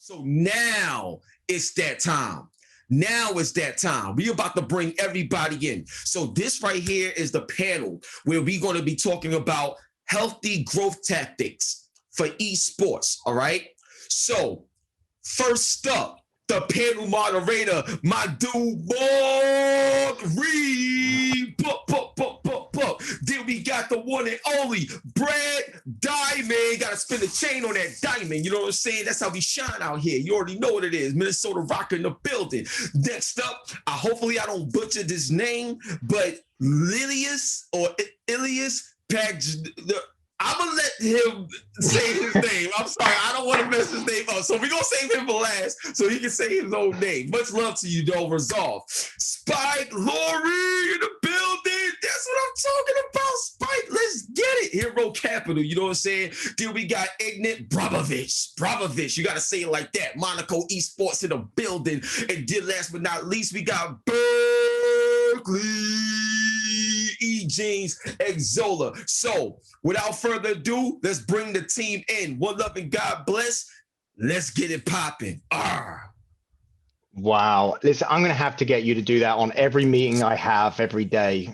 So now it's that time. Now it's that time. We're about to bring everybody in. So this right here is the panel where we're going to be talking about healthy growth tactics for esports, all right? So first up, the panel moderator, my dude, Reed. Then we got the one and only Brad Diamond. Got to spin the chain on that diamond. You know what I'm saying? That's how we shine out here. You already know what it is. Minnesota Rocker in the building. Next up, hopefully I don't butcher this name, but Ilias I'm gonna let him say his name. I'm sorry, I don't want to mess his name up. So we're gonna save him for last so he can say his own name. Much love to you, though. Resolve. Spike Laurie in the building. That's what I'm talking about. Spike, let's get it. Hiro Capital, you know what I'm saying? Then we got Ignat Brobovich. You gotta say it like that. Monaco Esports in the building. And then last but not least, we got Berkley. Egenes, Xsolla. So without further ado, let's bring the team in. One love and God bless. Let's get it popping. Wow. Listen, I'm going to have to get you to do that on every meeting I have every day.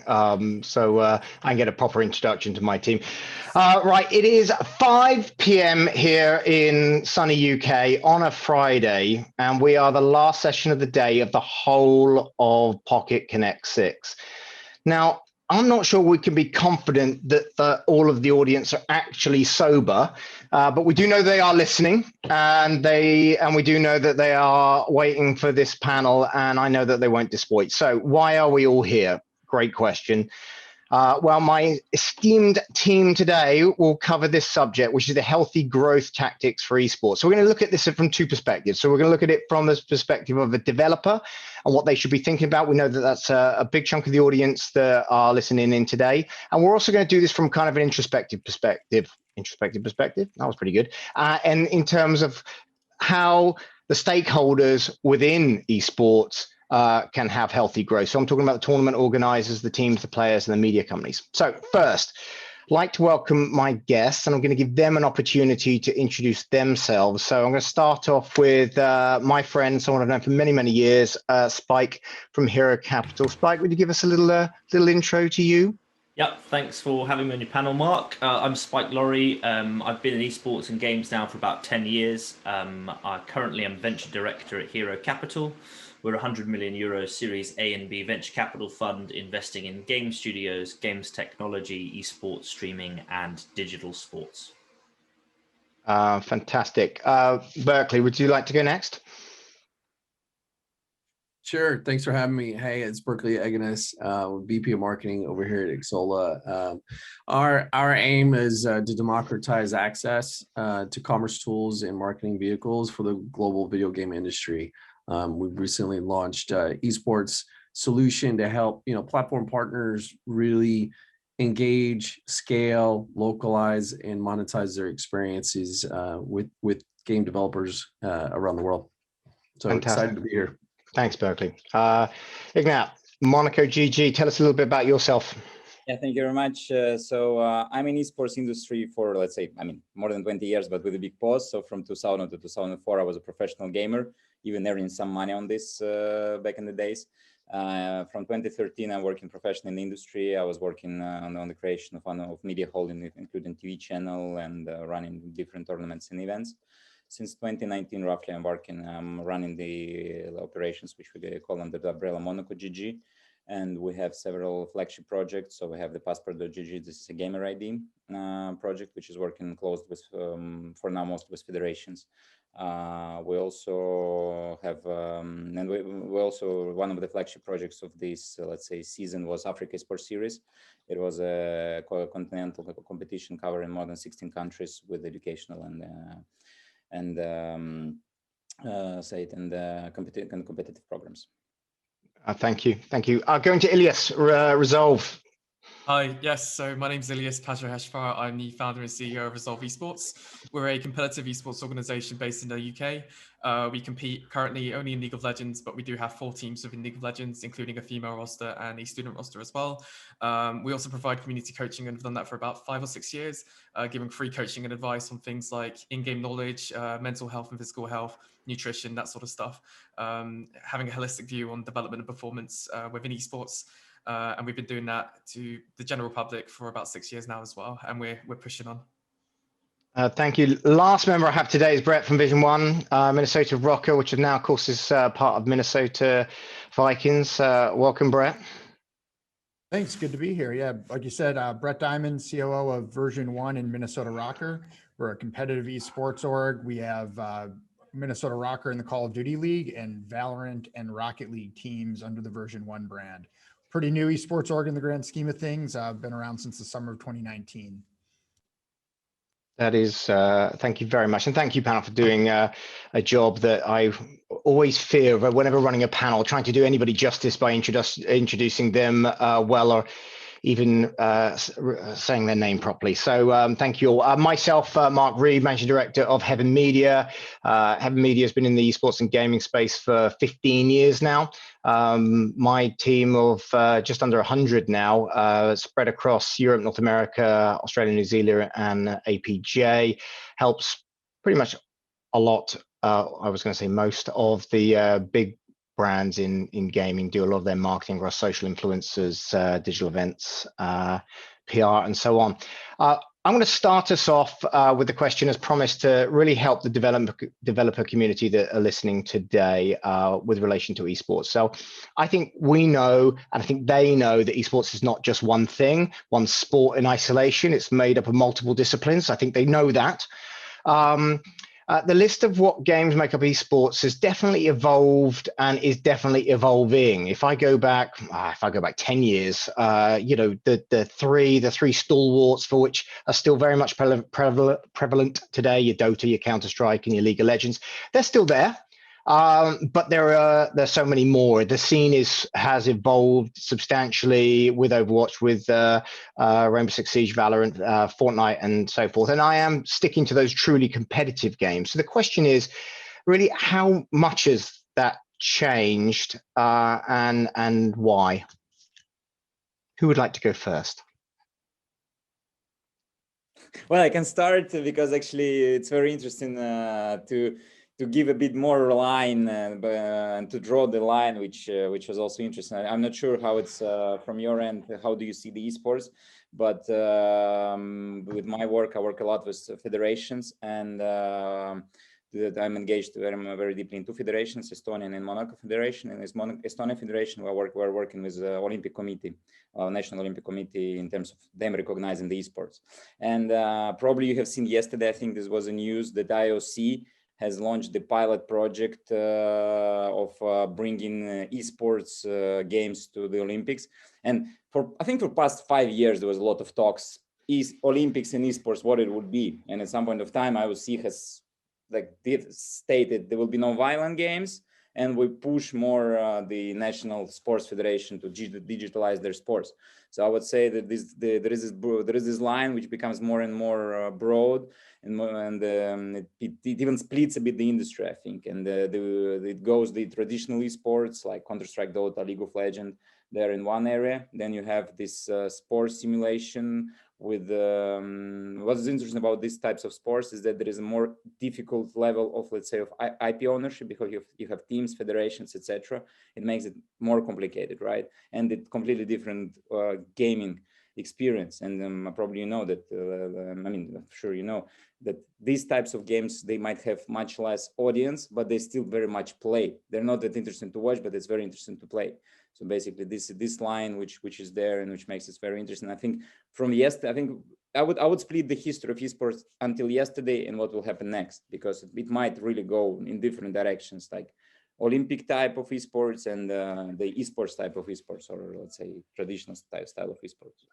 So I can get a proper introduction to my team. Right. It is 5 p.m. here in sunny UK on a Friday, and we are the last session of the day of the whole of Pocket Connect 6. Now, I'm not sure we can be confident that all of the audience are actually sober, but we do know they are listening, and we do know that they are waiting for this panel, and I know that they won't disappoint. So why are we all here? Great question. Well, my esteemed team today will cover this subject, which is the healthy growth tactics for esports. So we're going to look at this from two perspectives. So we're going to look at it from the perspective of a developer and what they should be thinking about. We know that that's a big chunk of the audience that are listening in today. And we're also going to do this from kind of an introspective perspective. That was pretty good. And in terms of how the stakeholders within esports can have healthy growth. So I'm talking about the tournament organizers, the teams, the players, and the media companies. So first, I'd like to welcome my guests, and I'm going to give them an opportunity to introduce themselves. So I'm going to start off with my friend, someone I've known for many, many years, Spike from Hiro Capital. Spike, would you give us a little intro to you? Yep, thanks for having me on your panel, Mark. I'm Spike Laurie. I've been in esports and games now for about 10 years. I currently am venture director at Hiro Capital. We're a €100 million Series A and B venture capital fund investing in game studios, games technology, esports, streaming, and digital sports. Fantastic. Berkley, would you like to go next? Sure. Thanks for having me. Hey, it's Berkley Egenes, VP of Marketing over here at Xsolla. Our aim is to democratize access to commerce tools and marketing vehicles for the global video game industry. We've recently launched esports solution to help platform partners really engage, scale, localize, and monetize their experiences with game developers around the world. So Fantastic. Excited to be here. Thanks, Berkley. Ignat, Monaco GG, tell us a little bit about yourself. Yeah, thank you very much. So I'm in esports industry for, let's say, more than 20 years, but with a big pause. So from 2000 to 2004, I was a professional gamer, even earning some money on this back in the days. From 2013, I'm working professionally in the industry. I was working on the creation of media holding, including TV channel and running different tournaments and events. Since 2019, roughly, I'm running the operations, which we call under the umbrella Monaco GG. And we have several flagship projects. So we have the PassportGG. This is a gamer ID project, which is working close with, for now, most with federations. We also have, and we also, one of the flagship projects of this, let's say, season was Africa Esports Series. It was a continental competition covering more than 16 countries with educational and competitive programs. Thank you. Going to Ilias, Resolve. Hi, yes. So my name's Ilias, Pajoheshfar. I'm the founder and CEO of Resolve Esports. We're a competitive esports organization based in the UK. We compete currently only in League of Legends, but we do have 4 teams within League of Legends, including a female roster and a student roster as well. We also provide community coaching and have done that for about 5 or 6 years, giving free coaching and advice on things like in-game knowledge, mental health and physical health, nutrition, that sort of stuff. Having a holistic view on development and performance within esports. And we've been doing that to the general public for about 6 years now as well, and we're pushing on. Thank you. Last member I have today is Brett from Vision One, Minnesota Rocker, which is now, of course, is part of Minnesota Vikings. Welcome, Brett. Thanks. Good to be here. Yeah, like you said, Brett Diamond, COO of Version One in Minnesota Rocker. We're a competitive esports org. We have Minnesota Rocker in the Call of Duty League and Valorant and Rocket League teams under the Version One brand. Pretty new esports org in the grand scheme of things. I've been around since the summer of 2019. That is, thank you very much. And thank you, panel, for doing a job that I always fear whenever running a panel, trying to do anybody justice by introducing them well, or even saying their name properly. So thank you all. Myself, Mark Reed, Managing Director of Heaven Media. Heaven Media has been in the esports and gaming space for 15 years now. My team of just under 100 now, spread across Europe, North America, Australia, New Zealand, and APJ, helps pretty much a lot. I was going to say most of the big brands in gaming do a lot of their marketing across social influencers, digital events, PR, and so on. I'm going to start us off with the question as promised to really help the developer community that are listening today with relation to esports. So I think we know, and I think they know, that esports is not just one thing, one sport in isolation. It's made up of multiple disciplines. I think they know that. The list of what games make up esports has definitely evolved and is definitely evolving. If I go back 10 years, you know, the three stalwarts for which are still very much prevalent today, your Dota, your Counter-Strike, and your League of Legends, they're still there. But there's so many more. The scene has evolved substantially with Overwatch, with Rainbow Six Siege, Valorant, Fortnite, and so forth. And I am sticking to those truly competitive games. So the question is really, how much has that changed, and why? Who would like to go first? Well, I can start because actually it's very interesting to give a bit more line and to draw the line, which was also interesting. I'm not sure how it's from your end. How do you see the esports? But with my work, I work a lot with federations, and I'm engaged very deeply in 2 federations, Estonian and Monaco Federation. And Estonian Federation, we're working with the Olympic Committee, National Olympic Committee, in terms of them recognizing the esports. And probably you have seen yesterday, I think this was a news, that IOC has launched the pilot project of bringing esports games to the Olympics. And I think for past 5 years, there was a lot of talks, Olympics and esports, what it would be. And at some point of time, IOC has stated there will be no violent games, and we push more the National Sports Federation to digitalize their sports. So I would say that there is this line which becomes more and more broad, and it even splits a bit the industry, I think. And it goes the traditional esports like Counter-Strike, Dota, League of Legends, they're in one area. Then you have this sports simulation with what's interesting about these types of sports is that there is a more difficult level of, let's say, of IP ownership, because you have teams, federations, etc. It makes it more complicated, right? And it's completely different gaming experience. And probably you know that, I mean, I'm sure you know that these types of games, they might have much less audience, but they still very much play. They're not that interesting to watch, but it's very interesting to play. So basically this line which is there and which makes it very interesting. I think from yesterday, I think I would split the history of esports until yesterday and what will happen next, because it might really go in different directions, like Olympic type of esports and the esports type of esports, or let's say traditional style of esports.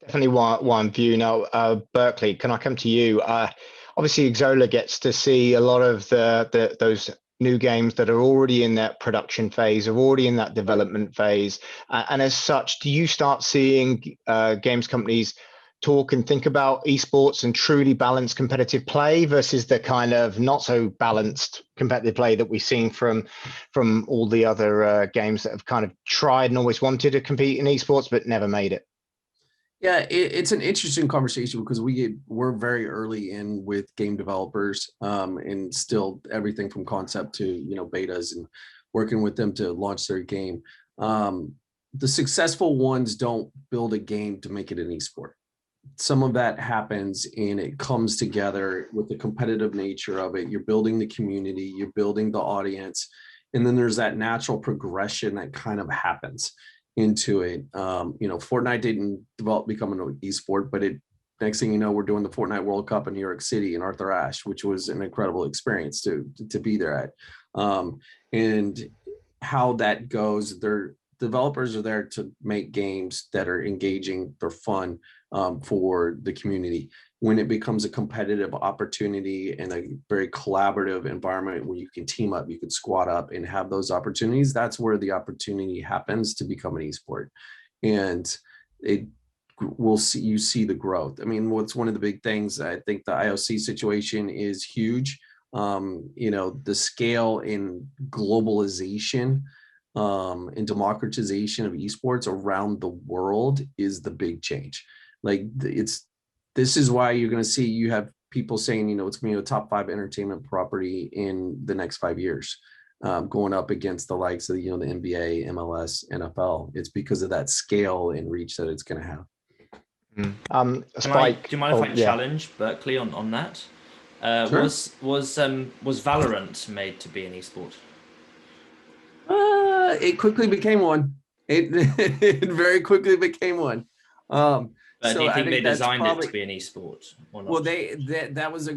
Definitely one view. Now, Berkley, can I come to you? Obviously, Xsolla gets to see a lot of those new games that are already in that production phase, are already in that development phase? And as such, do you start seeing games companies talk and think about esports and truly balanced competitive play versus the kind of not so balanced competitive play that we've seen from all the other games that have kind of tried and always wanted to compete in esports but never made it? Yeah, it's an interesting conversation because we're very early in with game developers, and still everything from concept to betas and working with them to launch their game. The successful ones don't build a game to make it an esport. Some of that happens and it comes together with the competitive nature of it. You're building the community, you're building the audience, and then there's that natural progression that kind of happens into it. Fortnite didn't become an esport, but next thing you know, we're doing the Fortnite World Cup in New York City in Arthur Ashe, which was an incredible experience to be there at. And how that goes, their developers are there to make games that are engaging, they're fun, for the community. When it becomes a competitive opportunity and a very collaborative environment where you can team up, you can squad up and have those opportunities, that's where the opportunity happens to become an esport. And you see the growth. I mean, what's one of the big things, I think the IOC situation is huge. The scale in globalization and democratization of esports around the world is the big change. This is why you're going to see, you have people saying, it's going to be a top 5 entertainment property in the next 5 years, going up against the likes of the NBA, MLS, NFL. It's because of that scale and reach that it's going to have. Spike, do you mind if I challenge Berkley on that? Sure. Was Valorant made to be an esport? It quickly became one. It very quickly became one. But do you think they designed it to be an esport or not? Well, that's a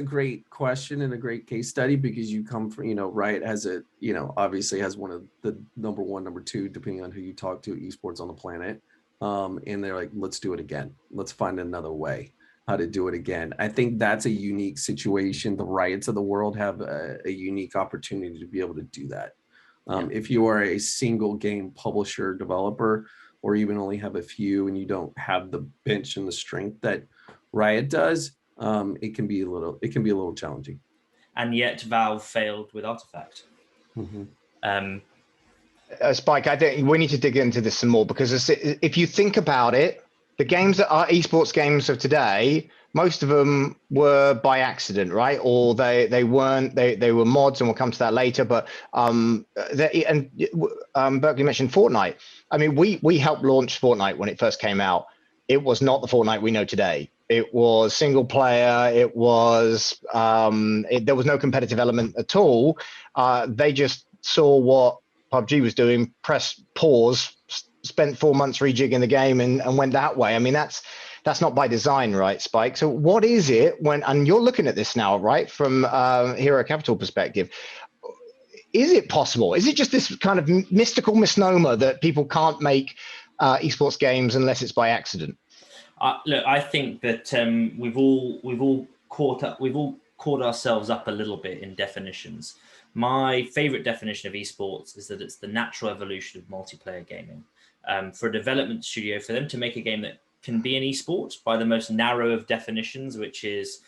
great question and a great case study, because you come from, Riot has obviously has one of the number 1, number 2, depending on who you talk to, esports on the planet. And they're like, let's do it again. Let's find another way how to do it again. I think that's a unique situation. The Riots of the world have a unique opportunity to be able to do that. If you are a single game publisher, developer, or even only have a few and you don't have the bench and the strength that Riot does, it can be a little challenging. And yet Valve failed with Artifact. Mm-hmm. Spike, I think we need to dig into this some more, because if you think about it, the games that are esports games of today, most of them were by accident, right? Or they weren't. They were mods, and we'll come to that later. But Berkley mentioned Fortnite. I mean, we helped launch Fortnite when it first came out. It was not the Fortnite we know today. It was single player. It was there was no competitive element at all. They just saw what PUBG was doing, press pause, spent 4 months rejigging the game, and went that way. I mean, that's not by design, right, Spike? So what is it and you're looking at this now, right, from Hiro Capital perspective, is it possible? Is it just this kind of mystical misnomer that people can't make esports games unless it's by accident? Look, I think that we've all caught ourselves up a little bit in definitions. My favorite definition of esports is that it's the natural evolution of multiplayer gaming. For a development studio, for them to make a game that can be an esport by the most narrow of definitions, which is,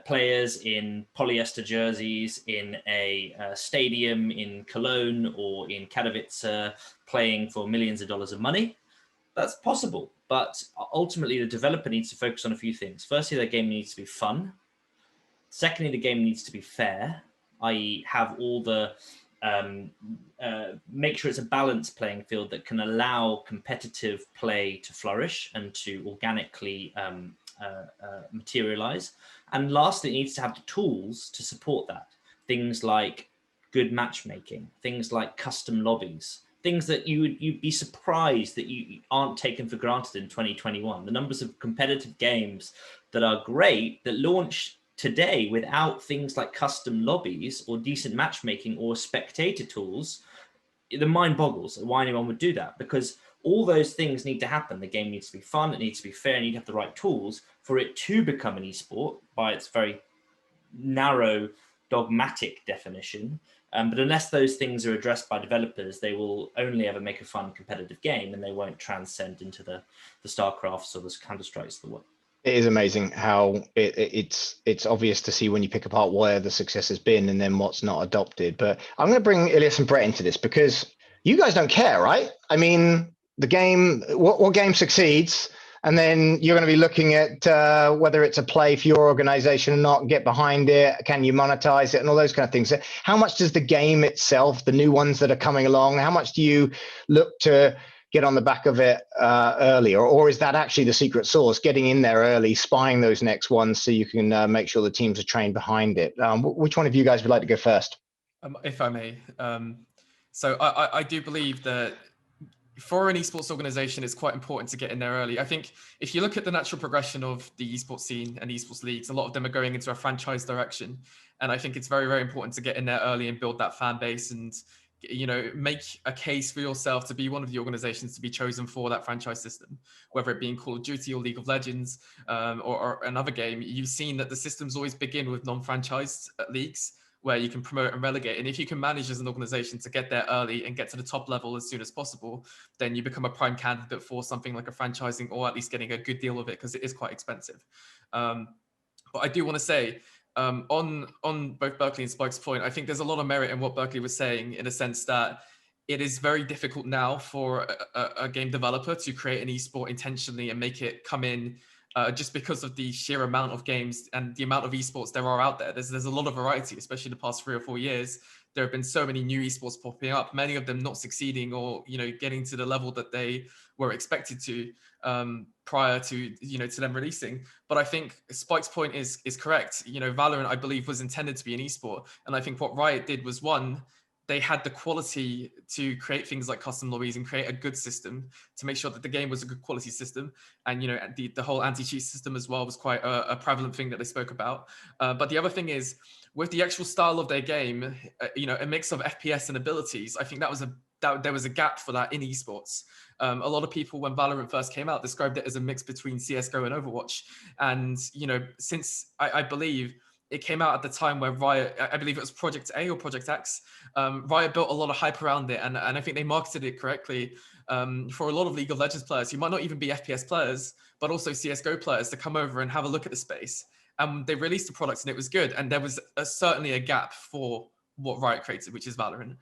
players in polyester jerseys in a stadium in Cologne or in Katowice playing for millions of dollars of money, that's possible. But ultimately, the developer needs to focus on a few things. Firstly, the game needs to be fun. Secondly, the game needs to be fair, i.e. have all the make sure it's a balanced playing field that can allow competitive play to flourish and to organically materialize. And lastly, it needs to have the tools to support that. Things like good matchmaking, things like custom lobbies, things that you'd be surprised that you aren't taken for granted in 2021. The numbers of competitive games that are great that launch today without things like custom lobbies or decent matchmaking or spectator tools, the mind boggles at why anyone would do that, because all those things need to happen. The game needs to be fun, it needs to be fair, and you have the right tools for it to become an esport by its very narrow, dogmatic definition. But unless those things are addressed by developers, they will only ever make a fun competitive game, and they won't transcend into the StarCrafts or the Counter-Strikes of the world. It is amazing how it's obvious to see when you pick apart where the success has been and then what's not adopted. But I'm going to bring Ilias and Brett into this because you guys don't care, right? I mean, the game, what game succeeds, and then you're going to be looking at whether it's a play for your organization or not, get behind it, can you monetize it, and all those kind of things. How much does the game itself, the new ones that are coming along, how much do you look to get on the back of it earlier, or is that actually the secret sauce, getting in there early, spying those next ones so you can make sure the teams are trained behind it? Which one of you guys would like to go first? If I may. So I do believe that for an esports organization, it's quite important to get in there early. I think if you look at the natural progression of the esports scene and esports leagues, a lot of them are going into a franchise direction. And I think it's very, very important to get in there early and build that fan base and, you know, make a case for yourself to be one of the organizations to be chosen for that franchise system, whether it be in Call of Duty or League of Legends or another game. You've seen that the systems always begin with non-franchised leagues where you can promote and relegate. And if you can manage as an organization to get there early and get to the top level as soon as possible, then you become a prime candidate for something like a franchising, or at least getting a good deal of it, because it is quite expensive. But I do want to say, on both Berkley and Spike's point, I think there's a lot of merit in what Berkley was saying, in a sense that it is very difficult now for a game developer to create an esport intentionally and make it come in just because of the sheer amount of games and the amount of esports there are out there. There's a lot of variety, especially the past 3 or 4 years. There have been so many new esports popping up, many of them not succeeding or, you know, getting to the level that they were expected to prior to, you know, to them releasing. But I think Spike's point is correct. You know, Valorant, I believe, was intended to be an esport. And I think what Riot did was, one, they had the quality to create things like custom lobbies and create a good system to make sure that the game was a good quality system. And, you know, the whole anti-cheat system as well was quite a prevalent thing that they spoke about. But the other thing is, with the actual style of their game, you know, a mix of FPS and abilities, I think there was a gap for that in esports. A lot of people, when Valorant first came out, described it as a mix between CSGO and Overwatch. And, you know, since I believe it came out at the time where Riot, I believe it was Project A or Project X, Riot built a lot of hype around it. And I think they marketed it correctly for a lot of League of Legends players who might not even be FPS players, but also CSGO players, to come over and have a look at the space. They released the product and it was good. And there was certainly a gap for what Riot created, which is Valorant.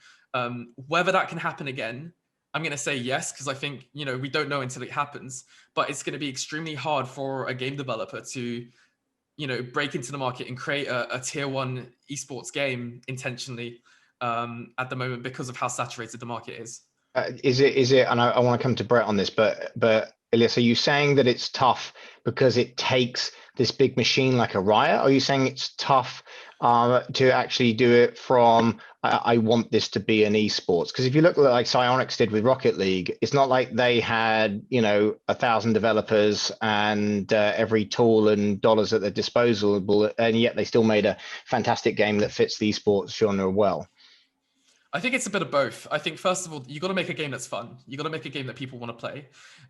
Whether that can happen again, I'm going to say yes, because I think, you know, we don't know until it happens, but it's going to be extremely hard for a game developer to, you know, break into the market and create a tier 1 esports game intentionally at the moment, because of how saturated the market is. Is it, and I want to come to Brett on this, but Ilias, are you saying that it's tough because it takes this big machine like a Riot? Are you saying it's tough to actually do it from, I want this to be an esports? Because if you look like Psyonix did with Rocket League, it's not like they had, you know, 1,000 developers and every tool and dollars at their disposal, and yet they still made a fantastic game that fits the esports genre well. I think it's a bit of both. I think, first of all, you got to make a game that's fun. You got to make a game that people want to play.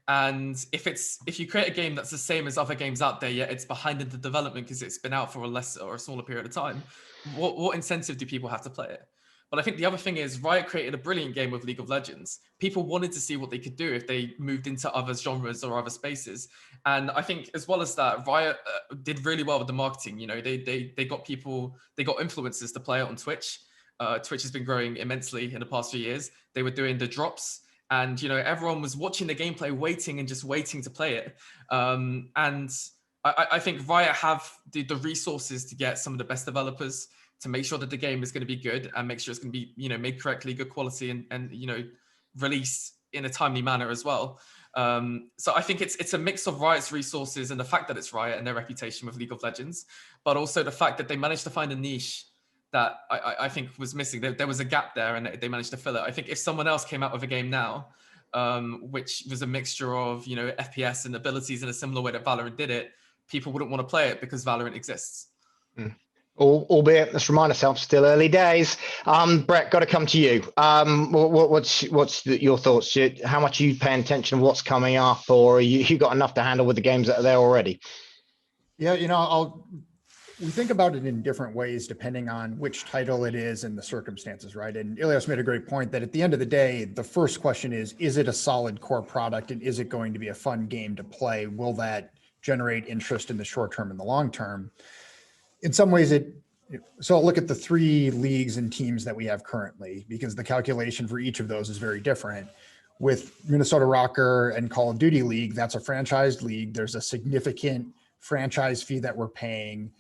And if you create a game that's the same as other games out there, yet it's behind in the development because it's been out for a less or a smaller period of time, what incentive do people have to play it? But I think the other thing is, Riot created a brilliant game with League of Legends. People wanted to see what they could do if they moved into other genres or other spaces. And I think, as well as that, Riot did really well with the marketing. You know, they got influencers to play it on Twitch. Twitch has been growing immensely in the past few years. They were doing the drops, and, you know, everyone was watching the gameplay, waiting to play it. And I think Riot have the resources to get some of the best developers to make sure that the game is going to be good and make sure it's going to be, you know, made correctly, good quality, and you know, released in a timely manner as well. So I think it's a mix of Riot's resources and the fact that it's Riot and their reputation with League of Legends, but also the fact that they managed to find a niche that I think was missing. There was a gap there, and they managed to fill it. I think if someone else came out with a game now, which was a mixture of, you know, FPS and abilities in a similar way that Valorant did it, people wouldn't want to play it because Valorant exists. Albeit, let's remind ourselves, still early days. Brett, got to come to you. What's your thoughts? How much are you paying attention to what's coming up, or you got enough to handle with the games that are there already? Yeah, you know, we think about it in different ways depending on which title it is and the circumstances, right? And Ilias made a great point that at the end of the day, the first question is it a solid core product, and is it going to be a fun game to play? Will that generate interest in the short term and the long term? In some ways so I'll look at the 3 leagues and teams that we have currently, because the calculation for each of those is very different. With Minnesota Rocker and Call of Duty League, that's a franchised league. There's a significant franchise fee that we're paying.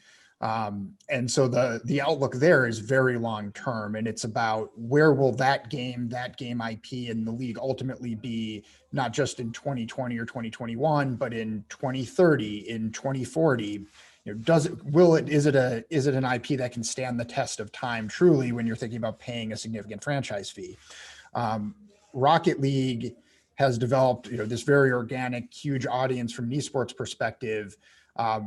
And so the outlook there is very long term, and it's about where will that game IP and the league ultimately be, not just in 2020 or 2021, but in 2030, in 2040. Is it an IP that can stand the test of time truly when you're thinking about paying a significant franchise fee? Rocket League has developed, this very organic, huge audience from an esports perspective.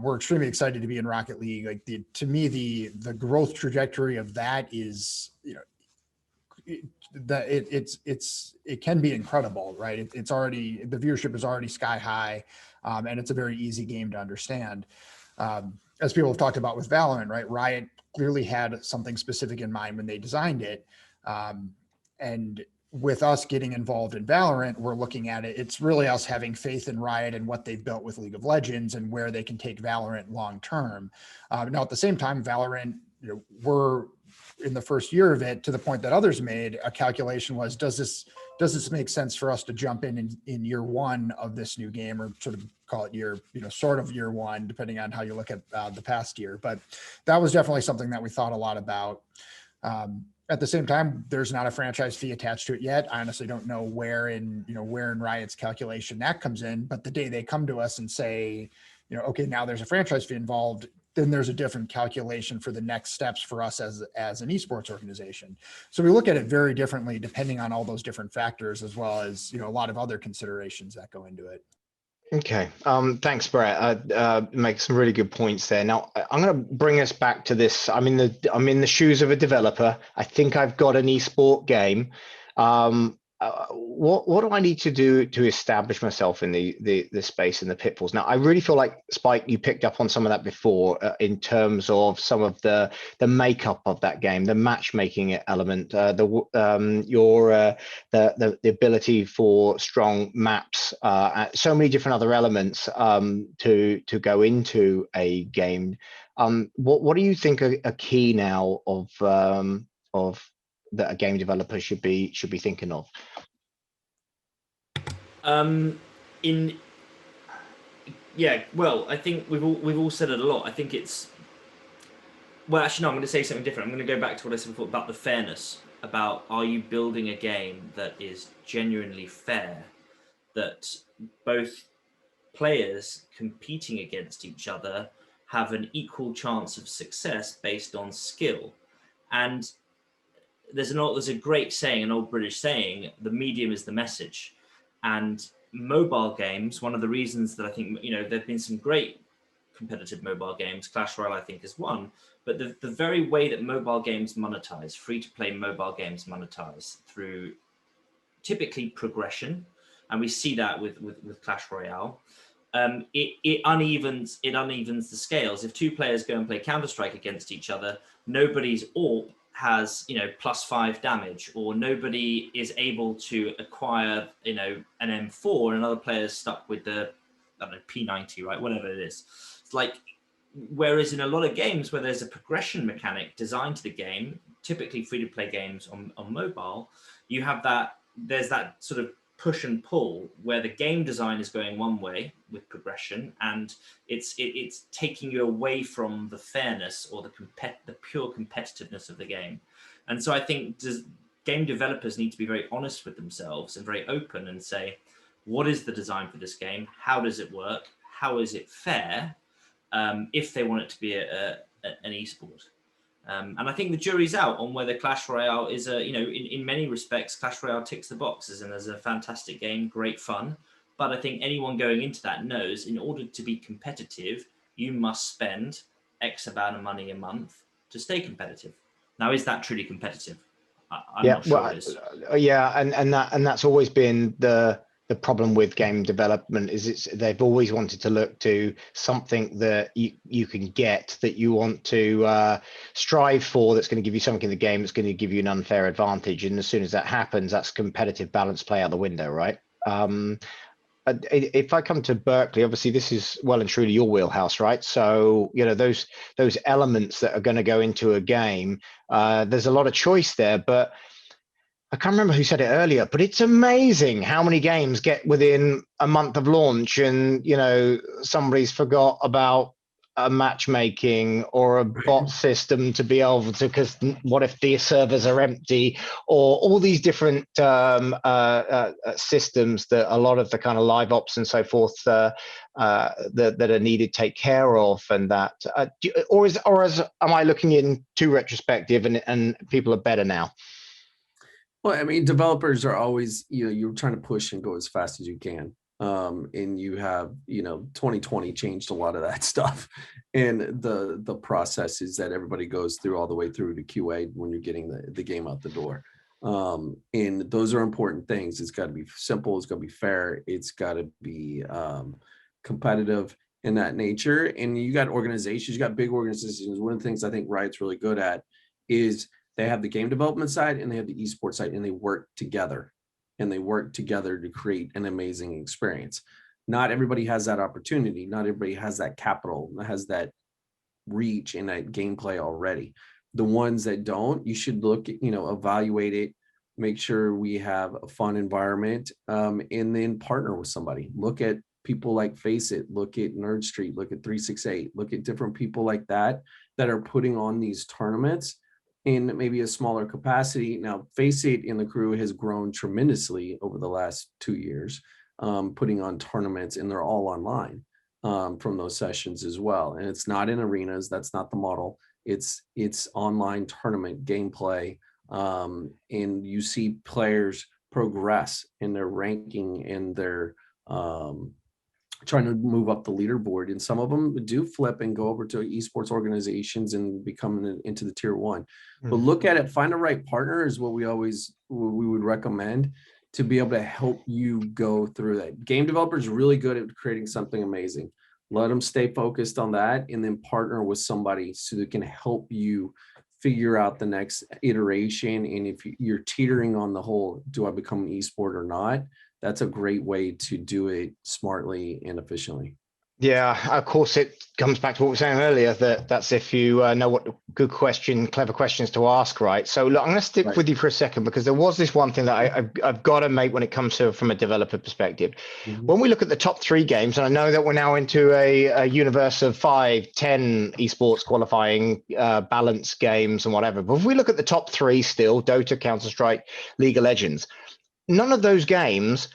We're extremely excited to be in Rocket League. Like to me, the growth trajectory of that is, it can be incredible, right? It's already, the viewership is already sky high, and it's a very easy game to understand. As people have talked about with Valorant, right? Riot clearly had something specific in mind when they designed it. And with us getting involved in Valorant, we're looking at it. It's really us having faith in Riot and what they've built with League of Legends and where they can take Valorant long term. Now, at the same time, Valorant, we're in the first year of it, to the point that others made, a calculation was, does this make sense for us to jump in year 1 of this new game, or sort of call it year 1, depending on how you look at the past year. But that was definitely something that we thought a lot about. At the same time, there's not a franchise fee attached to it yet. I honestly don't know where in Riot's calculation that comes in, but the day they come to us and say, okay, now there's a franchise fee involved, then there's a different calculation for the next steps for us as an esports organization. So we look at it very differently depending on all those different factors, as well as, a lot of other considerations that go into it. Okay. Thanks, Brett. Make some really good points there. Now, I'm going to bring us back to this. I'm in the shoes of a developer. I think I've got an esport game. What do I need to do to establish myself in the space and the pitfalls? Now, I really feel like, Spike, you picked up on some of that before, in terms of some of the makeup of that game, the matchmaking element, the ability for strong maps, so many different other elements to go into a game. What do you think are key now of that a game developer should be thinking of? Well, I think we've all said it a lot. I think it's, well, actually no, I'm going to say something different. I'm going to go back to what I said before about the fairness, about, are you building a game that is genuinely fair, that both players competing against each other have an equal chance of success based on skill. And there's a great saying, an old British saying, the medium is the message. And mobile games, one of the reasons that I think, there've been some great competitive mobile games, Clash Royale I think is one, but the very way that mobile games monetize, free-to-play mobile games monetize, through typically progression, and we see that with Clash Royale, it unevens the scales. If 2 players go and play Counter-Strike against each other, nobody's AWP has +5 damage, or nobody is able to acquire an M4, and another player's stuck with the P90, right, whatever it is. It's like, whereas in a lot of games where there's a progression mechanic designed to the game, typically free-to-play games on mobile, you have there's that sort of push and pull where the game design is going one way with progression, and it's taking you away from the fairness or the pure competitiveness of the game. And so I think game developers need to be very honest with themselves and very open and say, what is the design for this game? How does it work? How is it fair? If they want it to be an esport. And I think the jury's out on whether Clash Royale is in many respects, Clash Royale ticks the boxes and there's a fantastic game, great fun. But I think anyone going into that knows, in order to be competitive, you must spend X amount of money a month to stay competitive. Now, is that truly competitive? I'm not sure it is. Yeah, and that's always been the the problem with game development is they've always wanted to look to something that you can get, that you want to strive for, that's going to give you something in the game that's going to give you an unfair advantage. And as soon as that happens, that's competitive balance play out the window, right? If I come to Berkley, obviously this is well and truly your wheelhouse, right? So, you know, those elements that are going to go into a game, there's a lot of choice there, but I can't remember who said it earlier, but it's amazing how many games get within a month of launch and, you know, somebody's forgot about a matchmaking or a bot system to be able to, because what if the servers are empty, or all these different systems that a lot of the kind of live ops and so forth that are needed take care of, and that, am I looking in too retrospective and people are better now? Well, I mean, developers are always, you know, you're trying to push and go as fast as you can. And you have, you know, 2020 changed a lot of that stuff. And the processes that everybody goes through all the way through to QA when you're getting the game out the door. And those are important things. It's got to be simple. It's got to be fair. It's got to be competitive in that nature. And you got organizations, you got big organizations. One of the things I think Riot's really good at is they have the game development side and they have the esports side, and they work together. And they work together to create an amazing experience. Not everybody has that opportunity. Not everybody has that capital, has that reach and that gameplay already. The ones that don't, you should look, you know, evaluate it, make sure we have a fun environment, and then partner with somebody. Look at people like Face It, look at Nerd Street, look at 368, look at different people like that are putting on these tournaments in maybe a smaller capacity. Now, Face It and the crew has grown tremendously over the last 2 years, putting on tournaments, and they're all online from those sessions as well. And it's not in arenas. That's not the model. It's online tournament gameplay. And you see players progress in their ranking and their trying to move up the leaderboard, and some of them do flip and go over to esports organizations and become into the tier 1. But look at it, find a right partner is what we would recommend to be able to help you go through that. Game developers are really good at creating something amazing. Let them stay focused on that, and then partner with somebody so they can help you figure out the next iteration. And if you're teetering on the whole, do I become an esport or not? That's a great way to do it smartly and efficiently. Yeah, of course, it comes back to what we were saying earlier, that's if you know what clever questions to ask, right? So look, I'm going to stick with you for a second, because there was this one thing that I've got to make when it comes to from a developer perspective. When we look at the top 3 games, and I know that we're now into a universe of 5, 10 esports qualifying balance games and whatever, but if we look at the top 3 still, Dota, Counter-Strike, League of Legends, none of those games,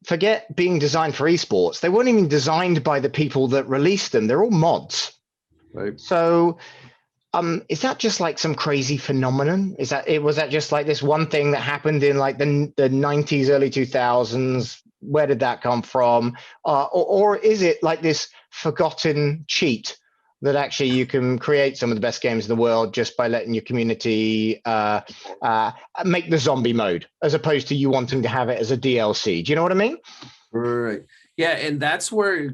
forget being designed for esports, they weren't even designed by the people that released them. They're all mods. Right. So is that just like some crazy phenomenon? Was that just like this one thing that happened in like the 90s, early 2000s? Where did that come from? Or is it like this forgotten cheat that actually you can create some of the best games in the world just by letting your community make the zombie mode, as opposed to you wanting to have it as a DLC? Do you know what I mean? Right. Yeah, and that's where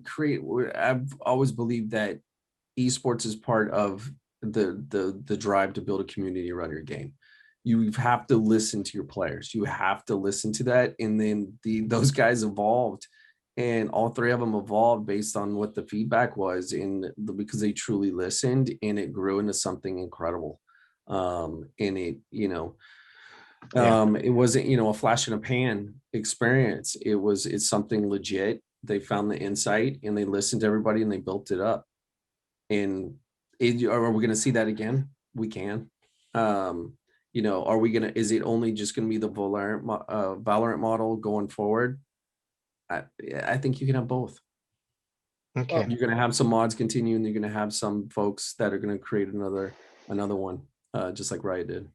I've always believed that esports is part of the drive to build a community around your game. You have to listen to your players. You have to listen to that, and then those guys evolved. And all 3 of them evolved based on what the feedback was, because they truly listened, and it grew into something incredible. And it, you know, it wasn't, you know, a flash in a pan experience. It's something legit. They found the insight, and they listened to everybody, and they built it up. And are we going to see that again? We can. You know, is it only just going to be the Valorant model going forward? I think you can have both. Okay. You're going to have some mods continue, and you're going to have some folks that are going to create another one, just like Riot did.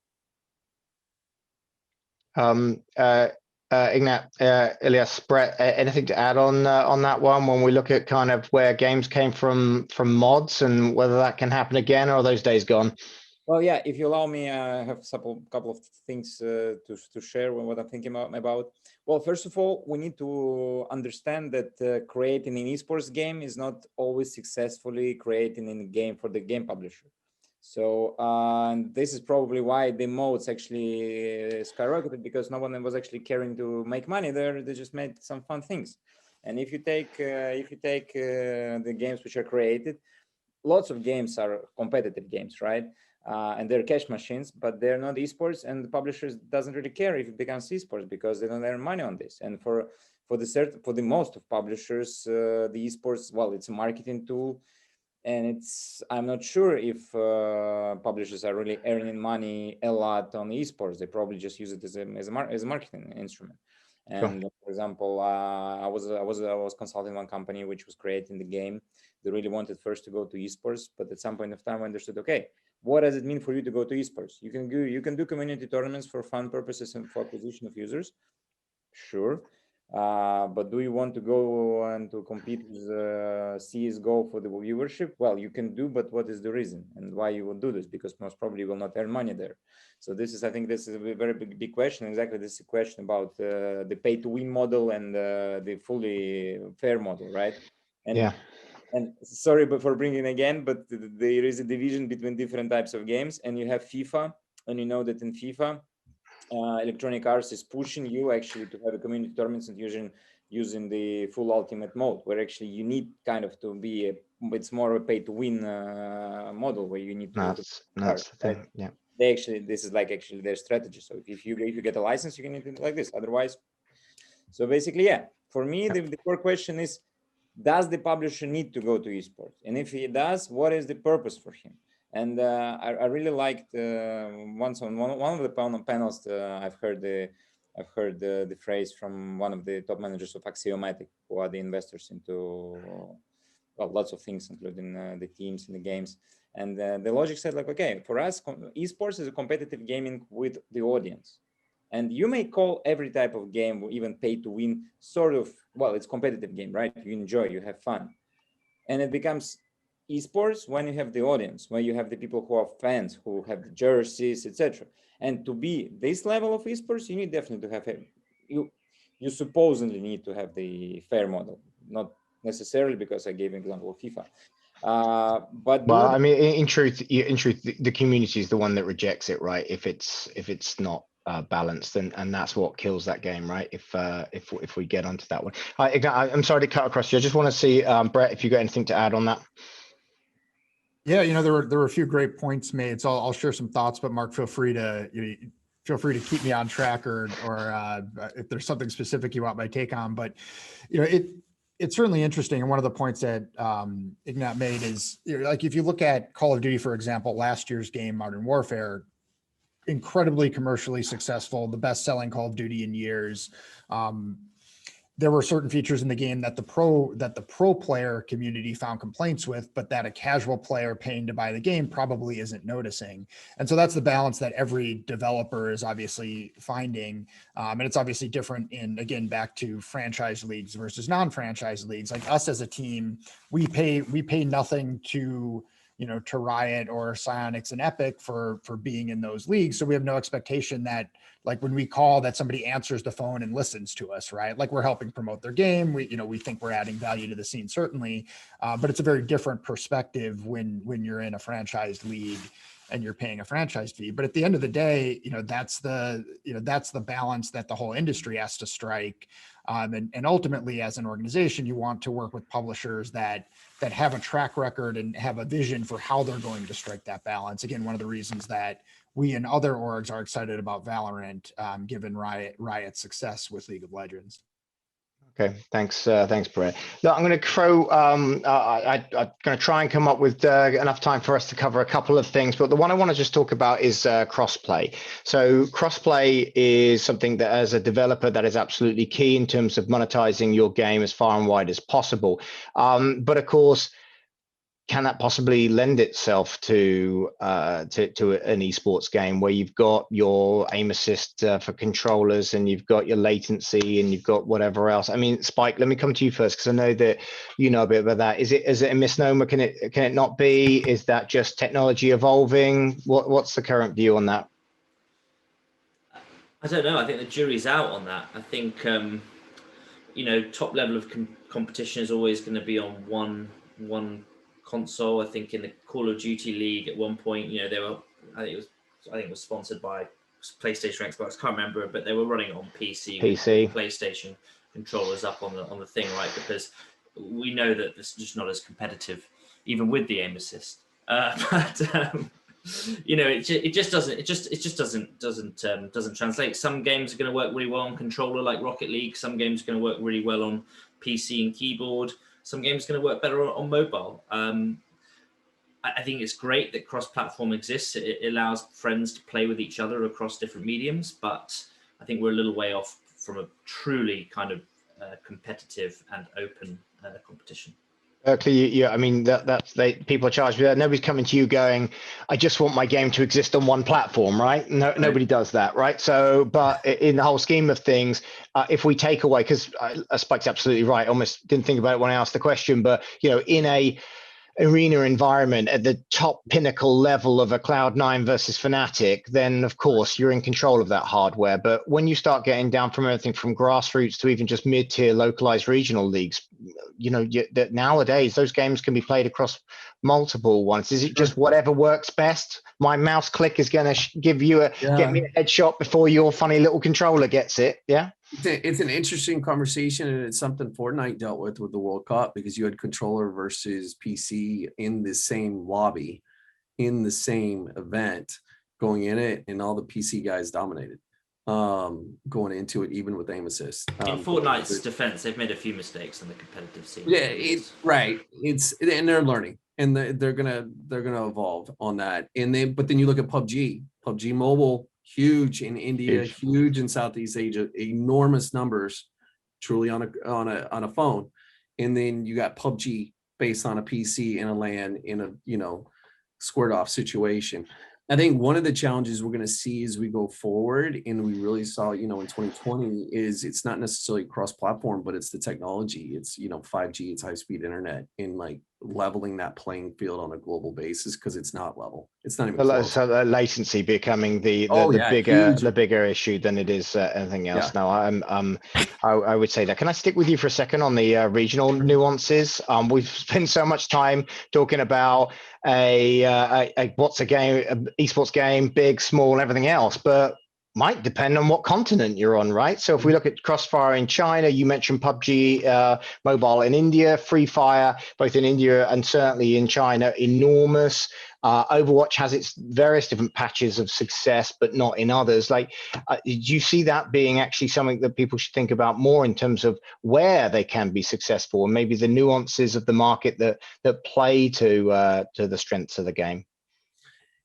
Ignat, Ilias, Brett, anything to add on that one when we look at kind of where games came from mods, and whether that can happen again, or are those days gone? Well, yeah, if you allow me, I have a couple of things to share what I'm thinking about. Well, first of all, we need to understand that creating an esports game is not always successfully creating a game for the game publisher. So this is probably why the modes actually skyrocketed, because no one was actually caring to make money there. They just made some fun things. And if you take the games which are created, lots of games are competitive games, right? And they're cash machines, but they're not esports, and the publishers doesn't really care if it becomes esports because they don't earn money on this. And for the most of publishers, the esports, well, it's a marketing tool, and I'm not sure if publishers are really earning money a lot on esports. They probably just use it as a marketing instrument. And for example, I was consulting one company which was creating the game. They really wanted first to go to esports, but at some point of time I understood, okay, what does it mean for you to go to esports? You can do community tournaments for fun purposes and for acquisition of users, sure. But do you want to go and to compete with CSGO for the viewership? Well, you can do, but what is the reason and why you would do this? Because most probably you will not earn money there. So I think this is a very big question. Exactly, this is a question about the pay-to-win model and the fully fair model, right? And yeah. And sorry, but for bringing again, but there is a division between different types of games, and you have FIFA, and you know that in FIFA, Electronic Arts is pushing you actually to have a community tournaments and using the full ultimate mode, where actually you need kind of to be it's more of a pay to win model where you need to. That's the thing. Yeah. This is like actually their strategy. So if you get a license, you can do it like this. Otherwise, so basically, yeah. For me, the core question is, does the publisher need to go to esports? And if he does, what is the purpose for him? And I really liked once on one of the panels I've heard the phrase from one of the top managers of Axiomatic, who are the investors into lots of things, including the teams and the games. And the logic said, like, okay, for us, esports is a competitive gaming with the audience. And you may call every type of game, even pay to win, sort of, well, it's competitive game, right? You enjoy, you have fun. And it becomes esports when you have the audience, when you have the people who are fans, who have the jerseys, etc. And to be this level of esports, you need definitely to have you supposedly need to have the fair model, not necessarily because I gave an example of FIFA. But well, I mean, in truth, the community is the one that rejects it, right? If it's not balanced, and that's what kills that game, right? If we get onto that one. I'm sorry to cut across you. I just want to see, Brett, if you got anything to add on that. Yeah, there were a few great points made, so I'll share some thoughts. But Mark, feel free to keep me on track, or if there's something specific you want my take on. But it's certainly interesting. And one of the points that Ignat made is, like, if you look at Call of Duty, for example, last year's game, Modern Warfare, incredibly commercially successful, the best-selling Call of Duty in years. There were certain features in the game that the pro player community found complaints with, but that a casual player paying to buy the game probably isn't noticing. And so that's the balance that every developer is obviously finding. And it's obviously different again, back to franchise leagues versus non-franchise leagues. Like us as a team, we pay nothing to Riot or Psyonix and Epic for being in those leagues. So we have no expectation that, like, when we call, that somebody answers the phone and listens to us, right? Like, we're helping promote their game. We think we're adding value to the scene, certainly. But it's a very different perspective when you're in a franchise league and you're paying a franchise fee. But at the end of the day, that's the balance that the whole industry has to strike. And ultimately, as an organization, you want to work with publishers that have a track record and have a vision for how they're going to strike that balance. Again, one of the reasons that we and other orgs are excited about Valorant, given Riot's success with League of Legends. Okay, thanks, Brett. Look, I'm going to I'm going to try and come up with enough time for us to cover a couple of things, but the one I want to just talk about is crossplay. So crossplay is something that, as a developer, that is absolutely key in terms of monetizing your game as far and wide as possible. But of course, can that possibly lend itself to an esports game where you've got your aim assist for controllers, and you've got your latency, and you've got whatever else? I mean, Spike, let me come to you first, because I know that you know a bit about that. Is it a misnomer? Can it not be? Is that just technology evolving? What's the current view on that? I don't know. I think the jury's out on that. I think top level of competition is always going to be on one console. I think in the Call of Duty League at one point, they were. I think it was sponsored by PlayStation or Xbox. Can't remember, but they were running it on PC. With PlayStation controllers up on the thing, right? Because we know that this is just not as competitive, even with the aim assist. It just doesn't translate. Some games are going to work really well on controller, like Rocket League. Some games are going to work really well on PC and keyboard. Some games are going to work better on mobile. I think it's great that cross-platform exists. It allows friends to play with each other across different mediums, but I think we're a little way off from a truly kind of competitive and open competition. Berkley, yeah, I mean people are charged with that. Nobody's coming to you going, "I just want my game to exist on one platform," right? No, right. Nobody does that, right? So, but in the whole scheme of things, if we take away, because Spike's absolutely right. Almost didn't think about it when I asked the question, but in a arena environment at the top pinnacle level of a Cloud9 versus Fnatic, then of course you're in control of that hardware. But when you start getting down from everything from grassroots to even just mid-tier localized regional leagues, that nowadays those games can be played across multiple ones. Is it just whatever works best? My mouse click is going to give you get me a headshot before your funny little controller gets it. Yeah. It's an interesting conversation, and it's something Fortnite dealt with the World Cup, because you had controller versus PC in the same lobby, in the same event, going in it, and all the PC guys dominated going into it, even with aim assist. In Fortnite's defense, they've made a few mistakes in the competitive scene. Yeah, and they're learning, and they're gonna evolve on that. But then you look at PUBG Mobile. Huge in India, huge in Southeast Asia, enormous numbers, truly on a phone, and then you got PUBG based on a PC in a LAN in a squared off situation. I think one of the challenges we're going to see as we go forward, and we really saw, in 2020, is it's not necessarily cross-platform, but it's the technology. It's 5G, it's high-speed internet, and like leveling that playing field on a global basis, because it's not level. It's not even close. So latency becoming the bigger issue than it is anything else. Yeah. No, I would say that. Can I stick with you for a second on the regional nuances? We've spent so much time talking about what's a game, an esports game, big, small, everything else, but might depend on what continent you're on, right? So if we look at Crossfire in China, you mentioned PUBG Mobile in India, Free Fire, both in India and certainly in China, enormous. Overwatch has its various different patches of success, but not in others. Like, do you see that being actually something that people should think about more in terms of where they can be successful, and maybe the nuances of the market that play to the strengths of the game?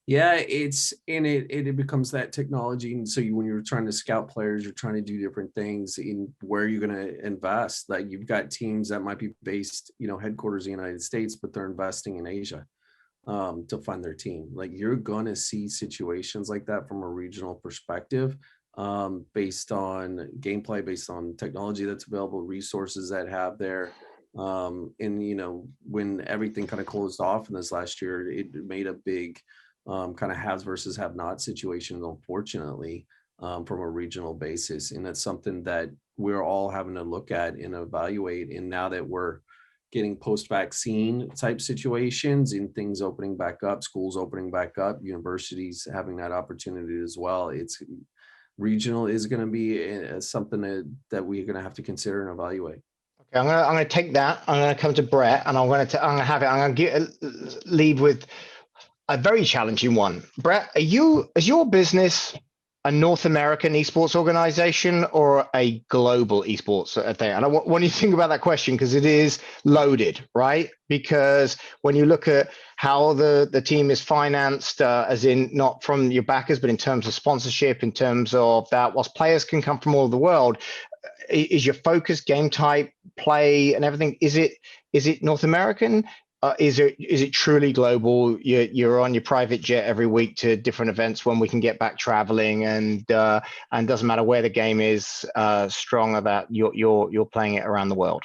Yeah, it becomes that technology, and so when you're trying to scout players, you're trying to do different things in where you're going to invest. Like, you've got teams that might be based, headquarters in the United States, but they're investing in Asia to fund their team. Like, you're going to see situations like that from a regional perspective, based on gameplay, based on technology that's available, resources that have there. And when everything kind of closed off in this last year, it made a big kind of haves versus have not situation, unfortunately, from a regional basis. And that's something that we're all having to look at and evaluate. And now that we're getting post-vaccine type situations and things opening back up, schools opening back up, universities having that opportunity as well, it's regional is going to be something that we're going to have to consider and evaluate. Okay, I'm going to take that. I'm going to come to Brett, and I'm going to lead with a very challenging one. Brett, is your business a North American esports organization or a global esports thing? And I want you to think about that question, because it is loaded, right? Because when you look at how the team is financed, as in not from your backers, but in terms of sponsorship, in terms of that, whilst players can come from all over the world, is your focus game type, play, and everything? Is it North American? Is it truly global? You're on your private jet every week to different events when we can get back traveling, and doesn't matter where the game is, strong about you're playing it around the world.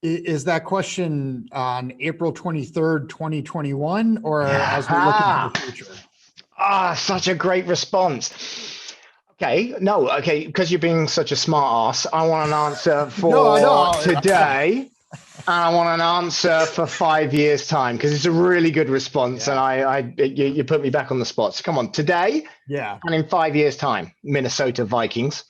Is that question on April 23rd, 2021, or as we look into the future? Such a great response. Okay, no, okay, because you're being such a smart ass, I want an answer for No. today. And I want an answer for 5 years' time, because it's a really good response, Yeah. and you put me back on the spot. So come on, today Yeah. and in 5 years' time, Minnesota Vikings.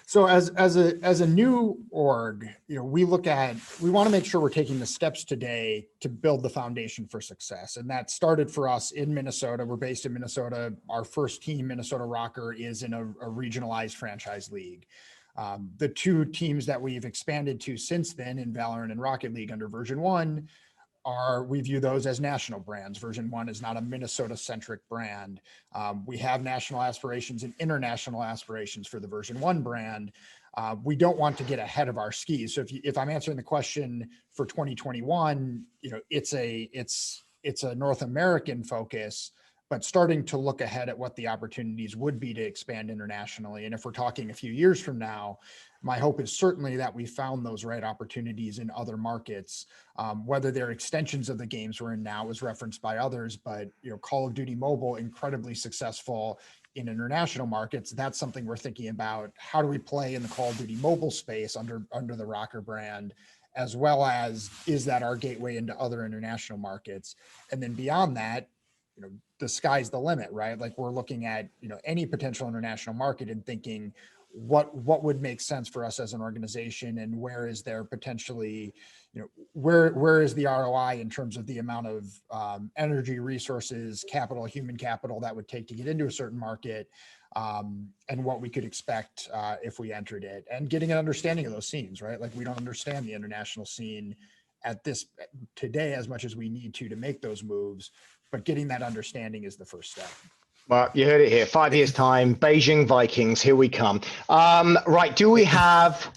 So as a new org, we want to make sure we're taking the steps today to build the foundation for success. And that started for us in Minnesota. We're based in Minnesota. Our first team, Minnesota RØKKR, is in a regionalized franchise league. The two teams that we've expanded to since then in Valorant and Rocket League under version 1 we view those as national brands. Version 1 is not a Minnesota-centric brand. We have national aspirations and international aspirations for the version 1 brand. We don't want to get ahead of our skis. So if I'm answering the question for 2021, it's a North American focus, but starting to look ahead at what the opportunities would be to expand internationally. And if we're talking a few years from now, my hope is certainly that we found those right opportunities in other markets, whether they're extensions of the games we're in now, as referenced by others, but Call of Duty Mobile, incredibly successful in international markets. That's something we're thinking about. How do we play in the Call of Duty Mobile space under the RØKKR brand, as well as, is that our gateway into other international markets? And then beyond that, the sky's the limit, right? Like, we're looking at, any potential international market and thinking, what would make sense for us as an organization, and where is there potentially, where is the ROI in terms of the amount of energy, resources, capital, human capital that would take to get into a certain market, and what we could expect if we entered it, and getting an understanding of those scenes, right? Like, we don't understand the international scene today as much as we need to make those moves, but getting that understanding is the first step. Well, you heard it here. 5 years' time, Beijing Vikings, here we come. Right, do we have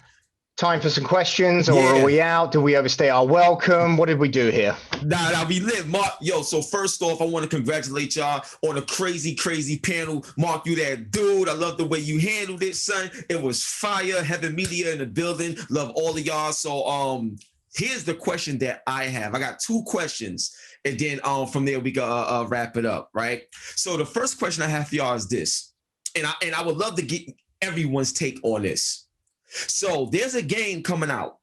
time for some questions, or are we out? Do we overstay our welcome? What did we do here? Nah, we lit, Mark. Yo, so first off, I want to congratulate y'all on a crazy panel. Mark, you that dude. I love the way you handled it, son. It was fire. Heaven Media in the building. Love all of y'all. So here's the question that I have. I got 2 questions, and then from there we can wrap it up, right? So the first question I have for y'all is this, and I would love to get everyone's take on this. So there's a game coming out.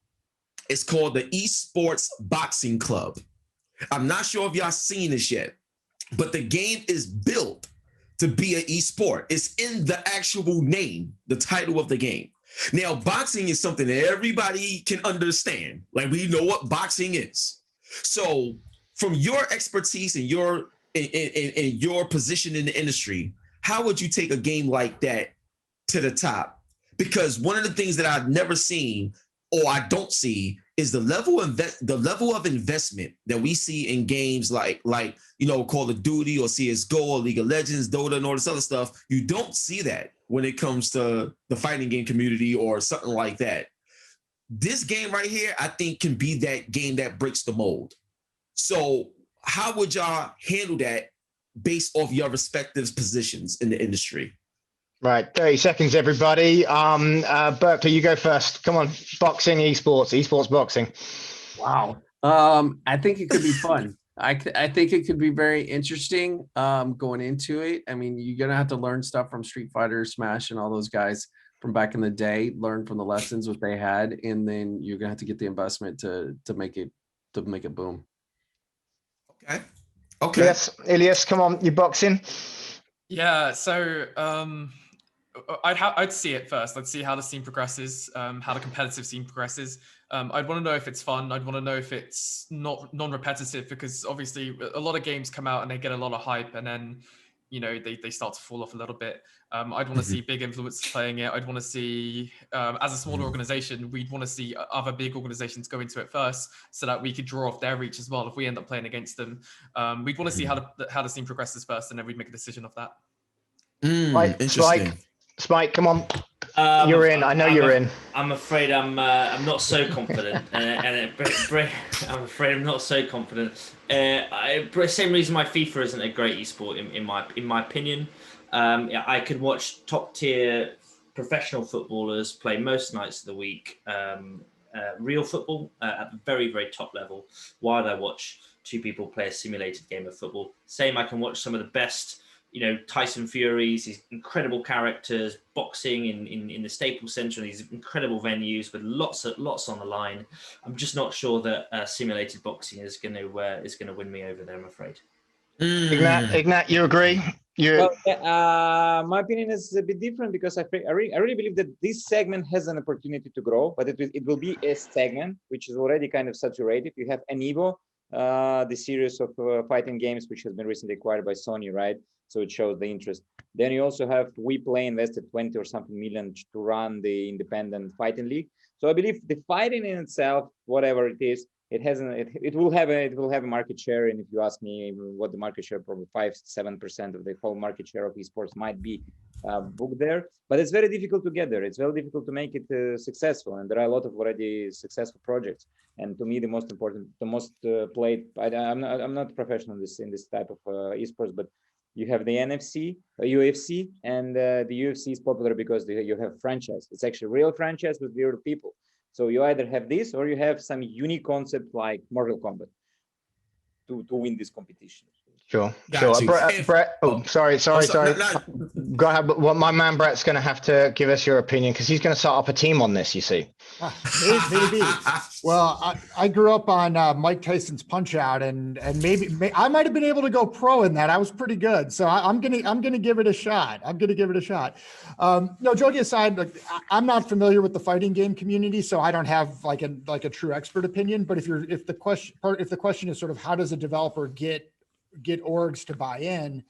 It's called the Esports Boxing Club. I'm not sure if y'all seen this yet, but the game is built to be an esport. It's in the actual name, the title of the game. Now, boxing is something that everybody can understand. Like, we know what boxing is. So from your expertise and your position in the industry, how would you take a game like that to the top? Because one of the things that I've never seen, or I don't see, is the level of investment that we see in games like Call of Duty or CS:GO or League of Legends, Dota, and all this other stuff. You don't see that when it comes to the fighting game community or something like that. This game right here, I think, can be that game that breaks the mold. So how would y'all handle that based off your respective positions in the industry? Right, 30 seconds, everybody. Berkley, you go first. Come on, boxing, esports boxing. Wow. I think it could be fun. I think it could be very interesting going into it. I mean, you're going to have to learn stuff from Street Fighter, Smash, and all those guys from back in the day, learn from the lessons what they had, and then you're going to have to get the investment to make it boom. Okay. Yes, Ilias, come on, you boxing. Yeah, so I'd see it first. I'd see how the scene progresses, how the competitive scene progresses. I'd want to know if it's fun. I'd want to know if it's not non-repetitive, because obviously a lot of games come out and they get a lot of hype, and then they start to fall off a little bit. I'd want to see big influencers playing it. I'd want to see, as a smaller organization, we'd want to see other big organizations go into it first, so that we could draw off their reach as well if we end up playing against them. We'd want to see how the scene progresses first, and then we'd make a decision off that. Right, interesting. Spike, come on. You're in. I know you're in. I'm afraid I'm not so confident, I'm afraid I'm not so confident. Same reason my FIFA isn't a great esport in my opinion. I could watch top tier professional footballers play most nights of the week, real football at the very, very top level, while I watch 2 people play a simulated game of football. Same, I can watch some of the best Tyson Furies, these incredible characters, boxing in the Staples Center, these incredible venues with lots on the line. I'm just not sure that simulated boxing is going to win me over there, I'm afraid. Ignat, you agree? Well, my opinion is a bit different because I really believe that this segment has an opportunity to grow, but it will be a segment which is already kind of saturated. You have Anivo, the series of fighting games which has been recently acquired by Sony, right? So it shows the interest. Then you also have WePlay invested 20 or something million to run the independent fighting league. So I believe the fighting in itself, whatever it is, it will have a market share. And if you ask me what the market share, probably 5-7% of the whole market share of esports might be booked there. But it's very difficult to get there. It's very difficult to make it successful. And there are a lot of already successful projects. And to me, the most important, the most played. I'm not a professional in this type of esports, but you have the UFC, and the UFC is popular because you have franchise. It's actually real franchise with real people. So you either have this or you have some unique concept like Mortal Kombat to win this competition. Sure. Brett. Sorry. Go ahead. Well, my man Brett's going to have to give us your opinion because he's going to start up a team on this. You see. Maybe. Well, I grew up on Mike Tyson's Punch Out, and maybe I might have been able to go pro in that. I was pretty good, so I'm gonna give it a shot. No, joking aside, I'm not familiar with the fighting game community, so I don't have like a true expert opinion. But if the question is sort of how does a developer get orgs to buy in,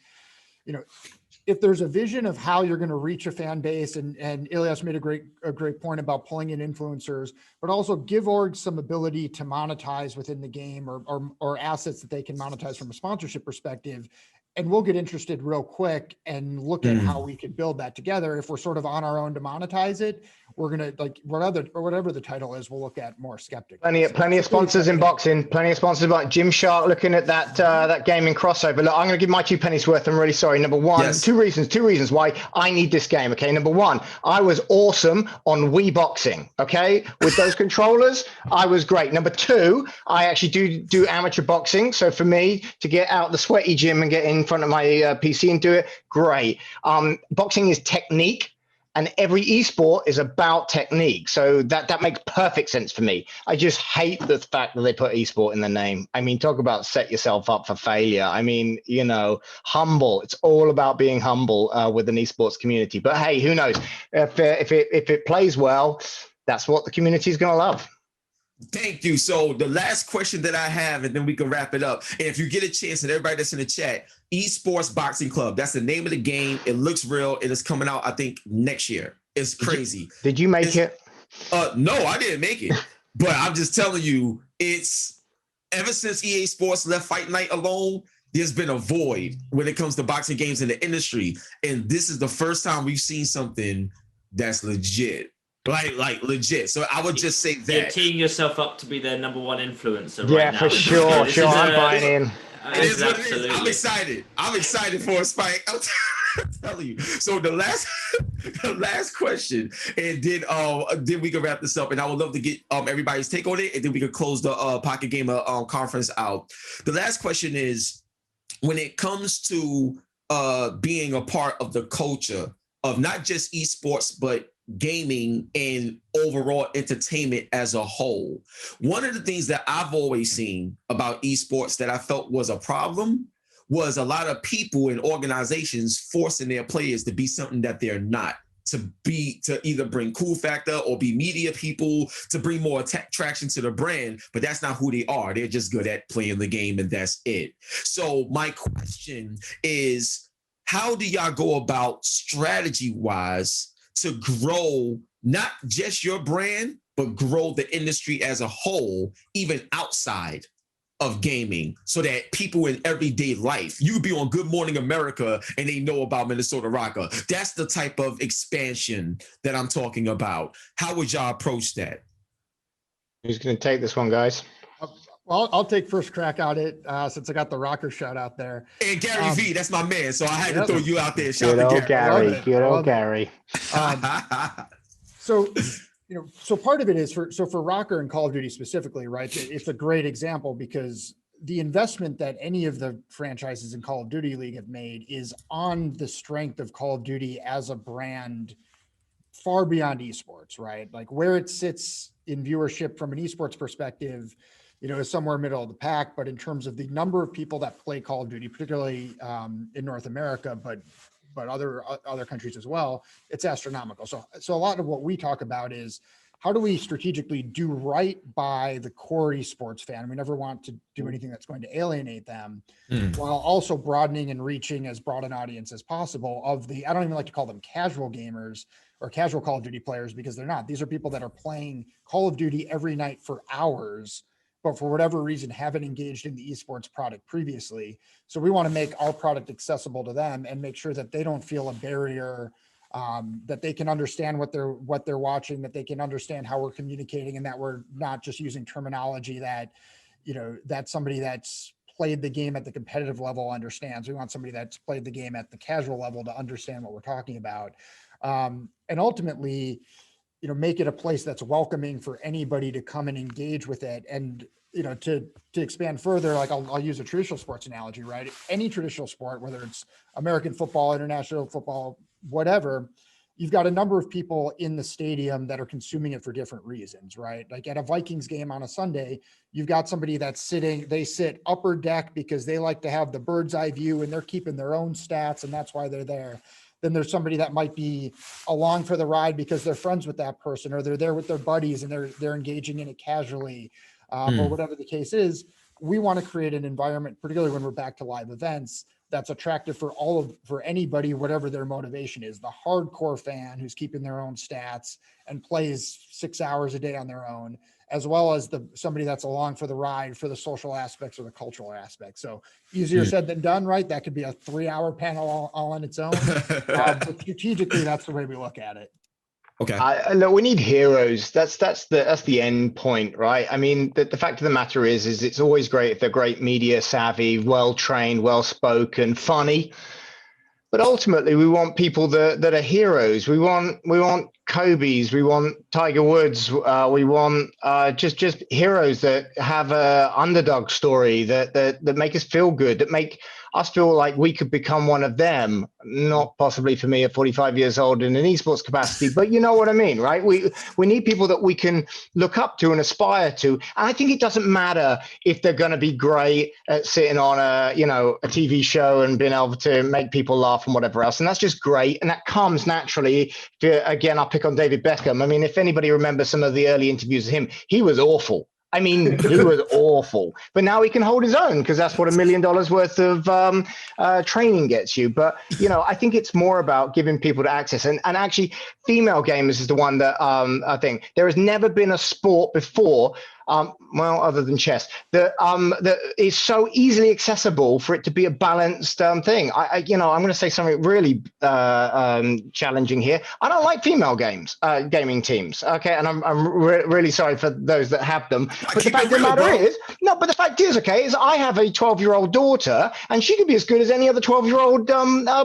if there's a vision of how you're going to reach a fan base, and Ilias made a great point about pulling in influencers, but also give orgs some ability to monetize within the game or assets that they can monetize from a sponsorship perspective. And we'll get interested real quick and look at how we could build that together. If we're sort of on our own to monetize it, we're going to whatever the title is, we'll look at more skeptic. Plenty of sponsors in boxing, plenty of sponsors like Gymshark looking at that gaming crossover. Look, I'm going to give my 2 pennies worth. I'm really sorry. Number one, yes. two reasons why I need this game. Okay. Number one, I was awesome on Wii Boxing. Okay. With those controllers, I was great. Number two, I actually do amateur boxing. So for me to get out the sweaty gym and get in front of my PC and do it, great. Boxing is technique. And every esport is about technique. So that makes perfect sense for me. I just hate the fact that they put esport in the name. I mean, talk about set yourself up for failure. I mean, humble. It's all about being humble with an esports community. But hey, who knows? If it plays well, that's what the community is going to love. Thank you. So the last question that I have, and then we can wrap it up. And if you get a chance, and everybody that's in the chat, Esports Boxing Club, that's the name of the game. It looks real. It is coming out, I think, next year. It's crazy. Did you make it? No, I didn't make it. But I'm just telling you, it's ever since EA Sports left Fight Night alone, there's been a void when it comes to boxing games in the industry. And this is the first time we've seen something that's legit. Like legit. So I would just say that you're teeing yourself up to be their number one influencer. Yeah, right now. for sure. I'm buying in. It is what it is. I'm excited. I'm excited for a spike. I'm telling you. So the last question, and then we can wrap this up. And I would love to get everybody's take on it, and then we can close the Pocket Gamer conference out. The last question is, when it comes to being a part of the culture of not just esports, but gaming and overall entertainment as a whole. One of the things that I've always seen about esports that I felt was a problem was a lot of people and organizations forcing their players to be something that they're not, to either bring cool factor or be media people, to bring more traction to the brand, but that's not who they are. They're just good at playing the game and that's it. So my question is, how do y'all go about strategy-wise to grow not just your brand, but grow the industry as a whole, even outside of gaming, so that people in everyday life, you could be on Good Morning America and they know about Minnesota Rocker. That's the type of expansion that I'm talking about. How would y'all approach that? Who's going to take this one, guys? Well, I'll take first crack at it since I got the rocker shout out there. And Gary V, that's my man. So I had to throw you out there. Shout out to Gary. Good old Gary. So part of it is for Rocker and Call of Duty specifically, right? It's a great example because the investment that any of the franchises in Call of Duty League have made is on the strength of Call of Duty as a brand far beyond esports, right? Like where it sits in viewership from an esports perspective, is somewhere middle of the pack. But in terms of the number of people that play Call of Duty, particularly in North America, but other countries as well, it's astronomical. So a lot of what we talk about is how do we strategically do right by the core esports fan? We never want to do anything that's going to alienate them, while also broadening and reaching as broad an audience as possible of the, I don't even like to call them casual gamers or casual Call of Duty players, because they're not. These are people that are playing Call of Duty every night for hours, but for whatever reason haven't engaged in the esports product previously. So we want to make our product accessible to them and make sure that they don't feel a barrier, that they can understand what they're watching, that they can understand how we're communicating, and that we're not just using terminology that, that somebody that's played the game at the competitive level understands. We want somebody that's played the game at the casual level to understand what we're talking about. And ultimately, make it a place that's welcoming for anybody to come and engage with it. And, to expand further, like I'll use a traditional sports analogy, right? Any traditional sport, whether it's American football, international football, whatever, you've got a number of people in the stadium that are consuming it for different reasons, right? Like at a Vikings game on a Sunday, you've got somebody that's they sit upper deck because they like to have the bird's eye view and they're keeping their own stats and that's why they're there. Then there's somebody that might be along for the ride because they're friends with that person, or they're there with their buddies and they're engaging in it casually, or whatever the case is. We want to create an environment, particularly when we're back to live events, that's attractive for anybody, whatever their motivation is. The hardcore fan who's keeping their own stats and plays 6 hours a day on their own, as well as somebody that's along for the ride for the social aspects or the cultural aspects. So easier said than done, right? That could be a 3-hour panel all on its own. But strategically, that's the way we look at it. Okay. Look, we need heroes. That's the end point, right? I mean, the fact of the matter is it's always great if they're great media savvy, well trained, well spoken, funny. But ultimately, we want people that are heroes. We want Kobe's. We want Tiger Woods. We want just heroes that have a underdog story that make us feel good, that make us feel like we could become one of them. Not possibly for me at 45 years old in an esports capacity, but you know what I mean, right? We need people that we can look up to and aspire to. And I think it doesn't matter if they're going to be great at sitting on a TV show and being able to make people laugh and whatever else. And that's just great. And that comes naturally. Again, I'll pick on David Beckham. I mean, if anybody remembers some of the early interviews of him, he was awful. I mean, he was awful, but now he can hold his own because that's what $1 million worth of training gets you. But, I think it's more about giving people the access, and actually female gamers is the one that I think there has never been a sport before, well, other than chess, that is so easily accessible for it to be a balanced thing. I'm going to say something really challenging here. I don't like female gaming teams. Okay, and I'm really sorry for those that have them. But the fact of the matter is, is I have a 12-year-old daughter, and she could be as good as any other 12-year-old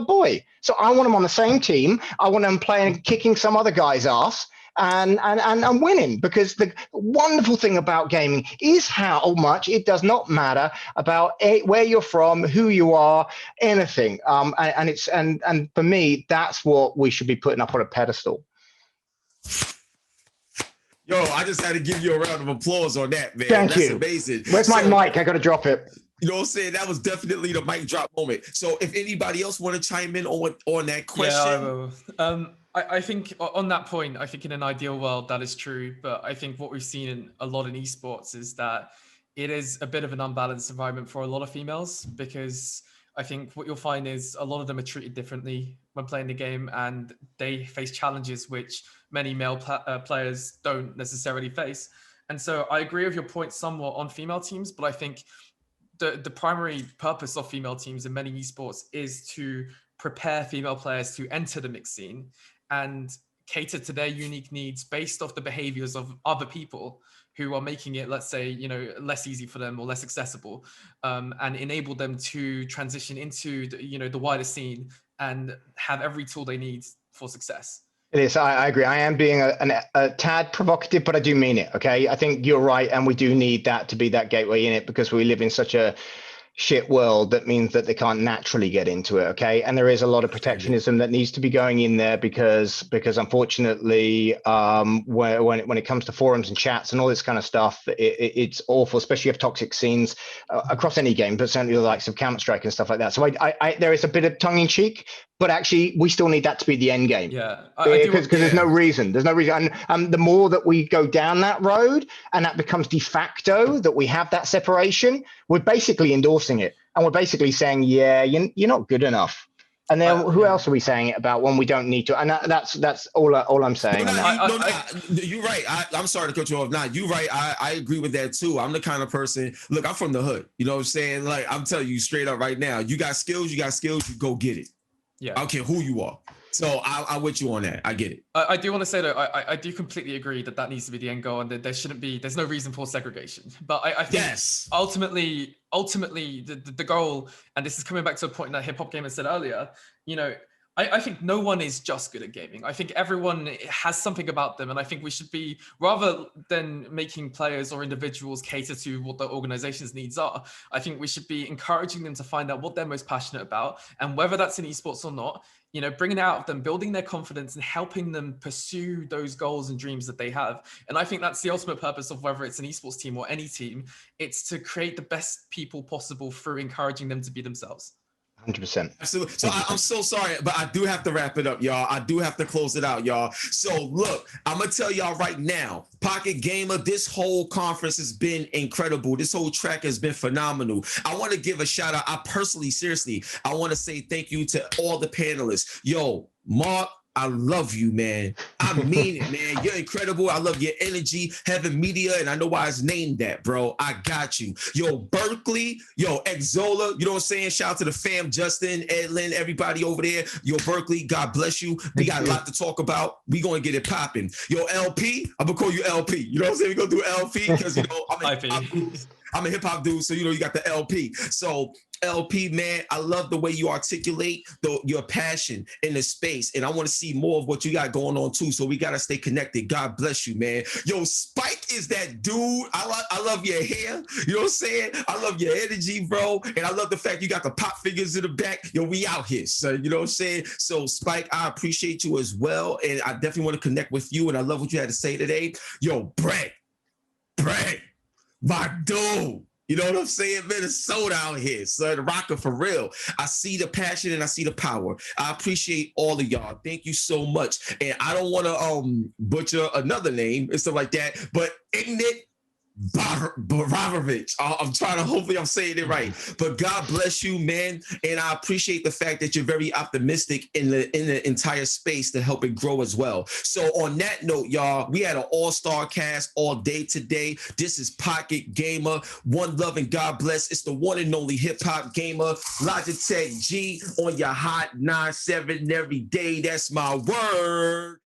boy. So I want them on the same team. I want them playing, kicking some other guy's ass. And winning, because the wonderful thing about gaming is how much it does not matter about where you're from, who you are, anything. And for me, that's what we should be putting up on a pedestal. Yo, I just had to give you a round of applause on that, man. Thank you. That's amazing. Where's my mic? I got to drop it. You know what I'm saying? That was definitely the mic drop moment. So if anybody else want to chime in on that question. Yeah, I think on that point, I think in an ideal world, that is true. But I think what we've seen a lot in esports is that it is a bit of an unbalanced environment for a lot of females, because I think what you'll find is a lot of them are treated differently when playing the game, and they face challenges which many male players don't necessarily face. And so I agree with your point somewhat on female teams, but I think the primary purpose of female teams in many esports is to prepare female players to enter the mixed scene and cater to their unique needs based off the behaviors of other people who are making it, let's say, less easy for them or less accessible, and enable them to transition into the wider scene and have every tool they need for success. It is. I agree. I am being a tad provocative, but I do mean it. Okay. I think you're right. And we do need that to be that gateway in it, because we live in such a shit world that means that they can't naturally get into it. Okay. And there is a lot of protectionism that needs to be going in there, because unfortunately, when it comes to forums and chats and all this kind of stuff, it's awful, especially if toxic scenes across any game, but certainly the likes of Counter-Strike and stuff like that. So there is a bit of tongue in cheek, but actually we still need that to be the end game. Yeah, because there's no reason. And the more that we go down that road and that becomes de facto, that we have that separation, we're basically endorsing it. And we're basically saying, yeah, you're not good enough. And then who else are we saying it about when we don't need to? And that's all I'm saying. You're right. I'm sorry to cut you off. You're right. I agree with that too. I'm the kind of person, look, I'm from the hood. You know what I'm saying? Like, I'm telling you straight up right now, you got skills, you go get it. Yeah. I don't care who you are. So I'm with you on that. I get it. I do want to say that I do completely agree that needs to be the end goal, and that there's no reason for segregation. But I think ultimately the goal, and this is coming back to a point that Hip Hop Gamer said earlier, I think no one is just good at gaming. I think everyone has something about them. And I think we should be, rather than making players or individuals cater to what the organization's needs are, I think we should be encouraging them to find out what they're most passionate about. And whether that's in esports or not, bringing it out of them, building their confidence and helping them pursue those goals and dreams that they have. And I think that's the ultimate purpose of whether it's an esports team or any team. It's to create the best people possible through encouraging them to be themselves. 100%. Absolutely. So I'm so sorry, but I do have to wrap it up, y'all. I do have to close it out, y'all. So look, I'm going to tell y'all right now, Pocket Gamer, this whole conference has been incredible. This whole track has been phenomenal. I want to give a shout out. I personally, seriously, I want to say thank you to all the panelists. Yo, Mark, I love you, man. I mean it, man. You're incredible. I love your energy, Heaven Media, and I know why it's named that, bro. I got you. Yo, Berkley, yo, Xsolla, you know what I'm saying? Shout out to the fam, Justin, Edlin, everybody over there. Yo, Berkley, God bless you. We got a lot to talk about. We going to get it popping. Yo, LP, I'm going to call you LP. You know what I'm saying? We're going to do LP because, I'm a hip hop dude, so you got the LP. So LP, man, I love the way you articulate your passion in the space, and I want to see more of what you got going on too. So we got to stay connected. God bless you, man. Yo, Spike is that dude. I love your hair. You know what I'm saying? I love your energy, bro, and I love the fact you got the pop figures in the back. Yo, we out here, so you know what I'm saying? So Spike, I appreciate you as well, and I definitely want to connect with you, and I love what you had to say today. Yo, Brett, my dude. You know what I'm saying? Minnesota out here, son. Rocker for real. I see the passion and I see the power. I appreciate all of y'all. Thank you so much. And I don't want to butcher another name and stuff like that, but Ignat Brobovich. I'm trying to, hopefully I'm saying it right. But God bless you, man. And I appreciate the fact that you're very optimistic in the entire space to help it grow as well. So on that note, y'all, we had an all-star cast all day today. This is Pocket Gamer. One love and God bless. It's the one and only hip-hop gamer, Logitech G on your hot 9-7 every day. That's my word.